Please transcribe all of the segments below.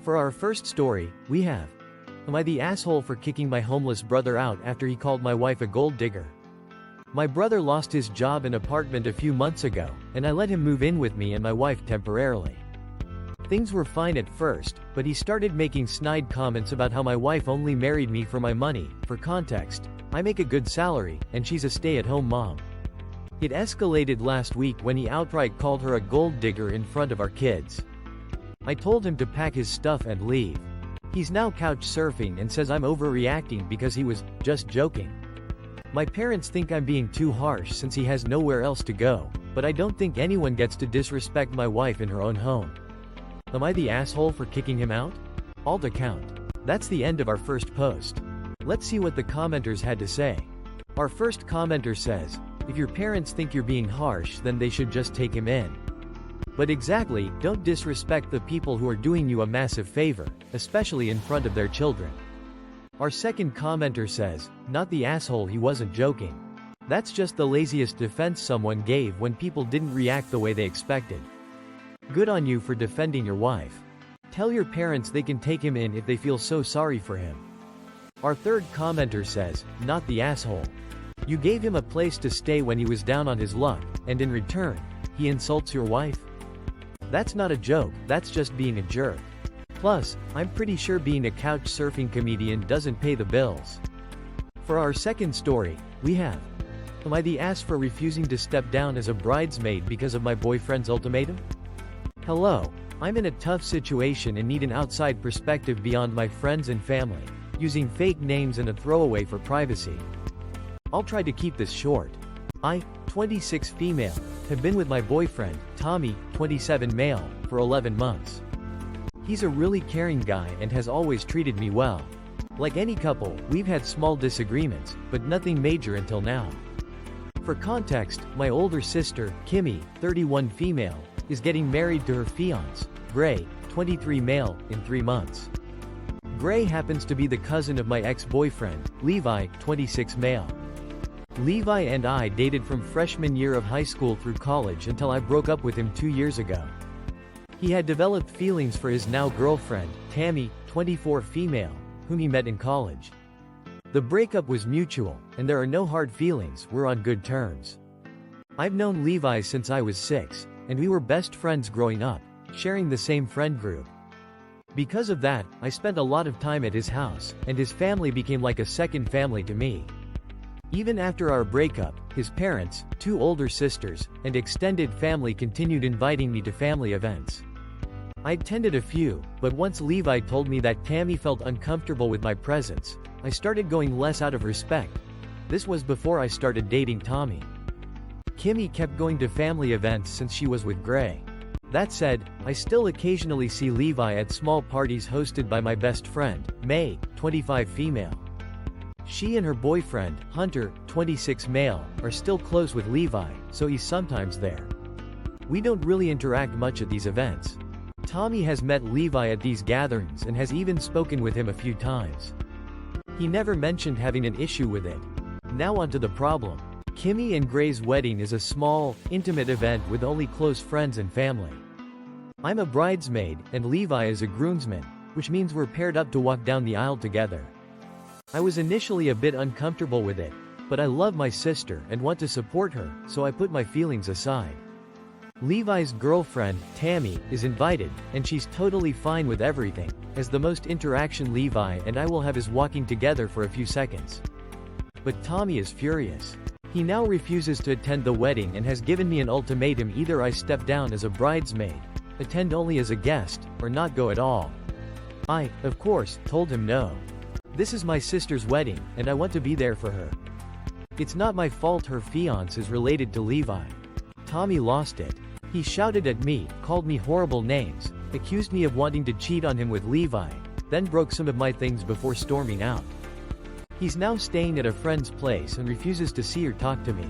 For our first story, we have, am I the asshole for kicking my homeless brother out after he called my wife a gold digger? My brother lost his job and apartment a few months ago, and I let him move in with me and my wife temporarily. Things were fine at first, but he started making snide comments about how my wife only married me for my money. For context, I make a good salary, and she's a stay-at-home mom. It escalated last week when he outright called her a gold digger in front of our kids. I told him to pack his stuff and leave. He's now couch surfing and says I'm overreacting because he was just joking. My parents think I'm being too harsh since he has nowhere else to go, but I don't think anyone gets to disrespect my wife in her own home. Am I the asshole for kicking him out? Alt account. That's the end of our first post. Let's see what the commenters had to say. Our first commenter says, if your parents think you're being harsh, then they should just take him in. But exactly, don't disrespect the people who are doing you a massive favor, especially in front of their children. Our second commenter says, not the asshole, he wasn't joking. That's just the laziest defense someone gave when people didn't react the way they expected. Good on you for defending your wife. Tell your parents they can take him in if they feel so sorry for him. Our third commenter says, not the asshole. You gave him a place to stay when he was down on his luck, and in return, he insults your wife? That's not a joke, that's just being a jerk. Plus, I'm pretty sure being a couch surfing comedian doesn't pay the bills. For our second story, we have, am I the ass for refusing to step down as a bridesmaid because of my boyfriend's ultimatum? Hello, I'm in a tough situation and need an outside perspective beyond my friends and family, using fake names and a throwaway for privacy. I'll try to keep this short. I, 26 female, have been with my boyfriend, Tommy, 27 male, for 11 months. He's a really caring guy and has always treated me well. Like any couple, we've had small disagreements, but nothing major until now. For context, my older sister, Kimmy, 31 female, is getting married to her fiancé, Gray, 23 male, in 3 months. Gray happens to be the cousin of my ex-boyfriend, Levi, 26 male. Levi and I dated from freshman year of high school through college until I broke up with him 2 years ago. He had developed feelings for his now girlfriend, Tammy, 24 female, whom he met in college. The breakup was mutual, and there are no hard feelings, we're on good terms. I've known Levi since I was 6, and we were best friends growing up, sharing the same friend group. Because of that, I spent a lot of time at his house, and his family became like a second family to me. Even after our breakup, his parents, 2 older sisters, and extended family continued inviting me to family events. I attended a few, but once Levi told me that Tammy felt uncomfortable with my presence, I started going less out of respect. This was before I started dating Tommy. Kimmy kept going to family events since she was with Gray. That said, I still occasionally see Levi at small parties hosted by my best friend, Maid, 25 female. She and her boyfriend, Hunter, 26 male, are still close with Levi, so he's sometimes there. We don't really interact much at these events. Tommy has met Levi at these gatherings and has even spoken with him a few times. He never mentioned having an issue with it. Now onto the problem. Kimmy and Gray's wedding is a small, intimate event with only close friends and family. I'm a bridesmaid, and Levi is a groomsman, which means we're paired up to walk down the aisle together. I was initially a bit uncomfortable with it, but I love my sister and want to support her, so I put my feelings aside. Levi's girlfriend, Tammy, is invited, and she's totally fine with everything, as the most interaction Levi and I will have is walking together for a few seconds. But Tommy is furious. He now refuses to attend the wedding and has given me an ultimatum: either I step down as a bridesmaid, attend only as a guest, or not go at all. I, of course, told him no. This is my sister's wedding, and I want to be there for her. It's not my fault her fiancé is related to Levi. Tommy lost it. He shouted at me, called me horrible names, accused me of wanting to cheat on him with Levi, then broke some of my things before storming out. He's now staying at a friend's place and refuses to see or talk to me.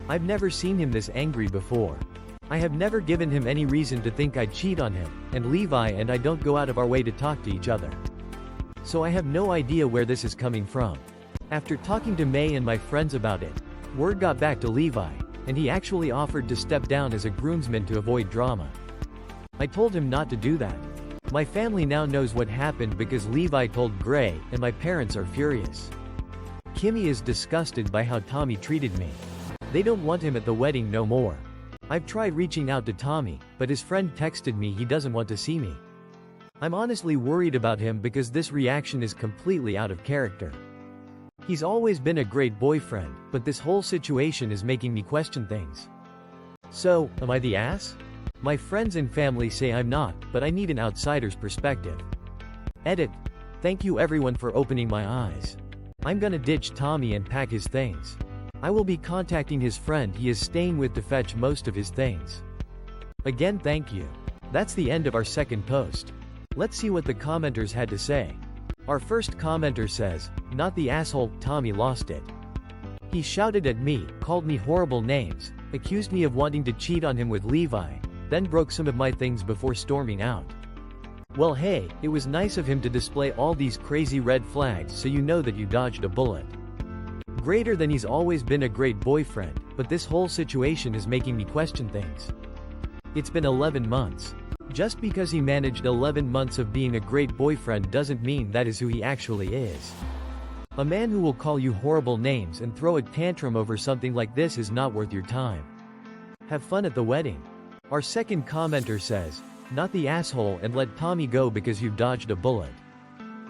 I've never seen him this angry before. I have never given him any reason to think I'd cheat on him, and Levi and I don't go out of our way to talk to each other. So I have no idea where this is coming from. After talking to May and my friends about it, word got back to Levi, and he actually offered to step down as a groomsman to avoid drama. I told him not to do that. My family now knows what happened because Levi told Gray, and my parents are furious. Kimmy is disgusted by how Tommy treated me. They don't want him at the wedding no more. I've tried reaching out to Tommy, but his friend texted me he doesn't want to see me. I'm honestly worried about him because this reaction is completely out of character. He's always been a great boyfriend, but this whole situation is making me question things. So, am I the ass? My friends and family say I'm not, but I need an outsider's perspective. Edit. Thank you everyone for opening my eyes. I'm gonna ditch Tommy and pack his things. I will be contacting his friend he is staying with to fetch most of his things. Again, thank you. That's the end of our second post. Let's see what the commenters had to say. Our first commenter says, "Not the asshole, Tommy lost it. He shouted at me, called me horrible names, accused me of wanting to cheat on him with Levi, then broke some of my things before storming out. Well hey, it was nice of him to display all these crazy red flags so you know that you dodged a bullet. Greater than he's always been a great boyfriend, but this whole situation is making me question things. It's been 11 months. Just because he managed 11 months of being a great boyfriend doesn't mean that is who he actually is. A man who will call you horrible names and throw a tantrum over something like this is not worth your time. Have fun at the wedding." Our second commenter says, "Not the asshole and let Tommy go because you've dodged a bullet.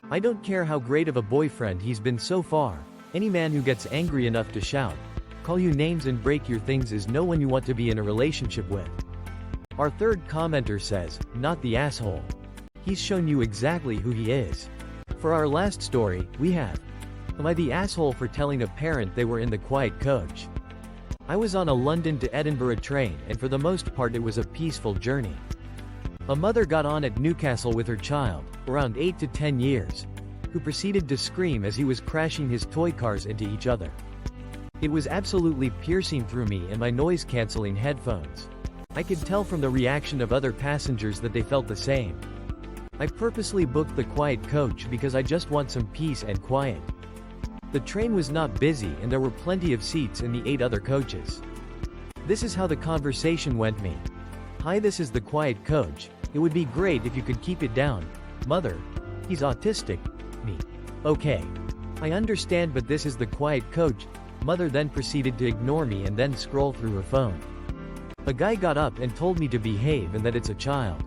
I don't care how great of a boyfriend he's been so far, any man who gets angry enough to shout, call you names and break your things is no one you want to be in a relationship with." Our third commenter says, "Not the asshole. He's shown you exactly who he is." For our last story, we have, "Am I the asshole for telling a parent they were in the quiet coach? I was on a London to Edinburgh train and for the most part it was a peaceful journey. A mother got on at Newcastle with her child, around 8 to 10 years, who proceeded to scream as he was crashing his toy cars into each other. It was absolutely piercing through me and my noise-canceling headphones. I could tell from the reaction of other passengers that they felt the same. I purposely booked the quiet coach because I just want some peace and quiet. The train was not busy and there were plenty of seats in the 8 other coaches. This is how the conversation went me. Hi, this is the quiet coach. It would be great if you could keep it down. Mother. He's autistic. Me. Okay. I understand, but this is the quiet coach. Mother then proceeded to ignore me and then scroll through her phone. A guy got up and told me to behave and that it's a child.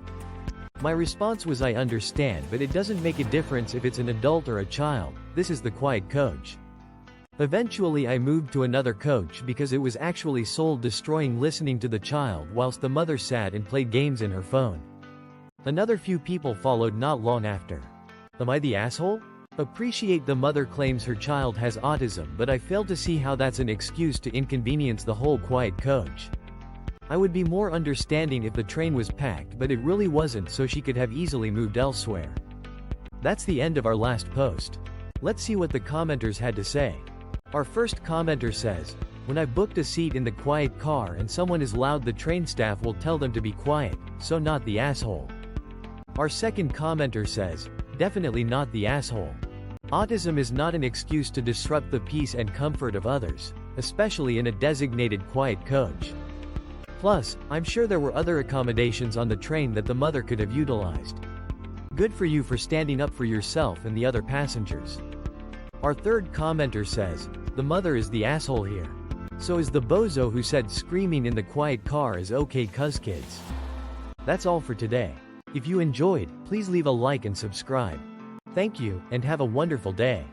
My response was I understand, but it doesn't make a difference if it's an adult or a child, this is the quiet coach. Eventually I moved to another coach because it was actually soul-destroying listening to the child whilst the mother sat and played games in her phone. Another few people followed not long after. Am I the asshole? Appreciate the mother claims her child has autism, but I fail to see how that's an excuse to inconvenience the whole quiet coach. I would be more understanding if the train was packed, but it really wasn't, so she could have easily moved elsewhere. That's the end of our last post. Let's see what the commenters had to say. Our first commenter says, "When I booked a seat in the quiet car and someone is loud, the train staff will tell them to be quiet, so not the asshole." Our second commenter says, "Definitely not the asshole. Autism is not an excuse to disrupt the peace and comfort of others, especially in a designated quiet coach. Plus, I'm sure there were other accommodations on the train that the mother could have utilized. Good for you for standing up for yourself and the other passengers." Our third commenter says, "The mother is the asshole here. So is the bozo who said screaming in the quiet car is okay cuz kids." That's all for today. If you enjoyed, please leave a like and subscribe. Thank you, and have a wonderful day.